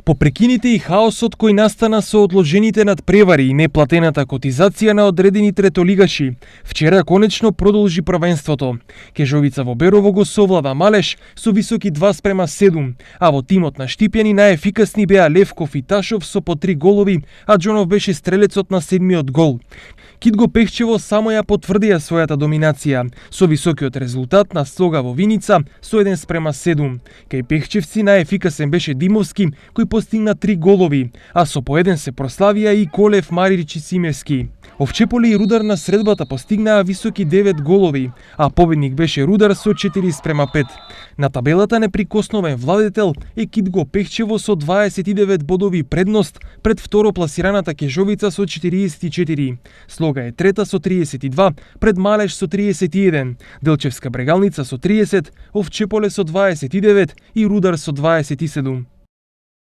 По прекините и хаосот кој настана со одложените надпревари и неплатената котизација на одредени третолигаши, вчера конечно продолжи првенството. Кежовица во Берово го совлада Малеш со високи 2:7, а во тимот на Штипјани најефикасни беа Левков и Ташов со по 3 голови, а Џонов беше стрелецот на 7-миот гол. Китго Пехчево само ја потврдија својата доминација, со високиот резултат на слога во Виница со 1:7. Кај Пехчевци најефикасен беше Димовски, кој постигна 3 голови, а со по 1 се прославија и Колев, Марич и Симевски. Овчеполи и Рудар на средбата постигнаа високи 9 голови, а победник беше Рудар со 4:5. На табелата неприкосновен владетел е Китго Пехчево со 29 бодови предност пред второпласираната Кежовица со 44. Слога е трета со 32, пред Малеш со 31, Делчевска Брегалница со 30, Овчеполе со 29 и Рудар со 27.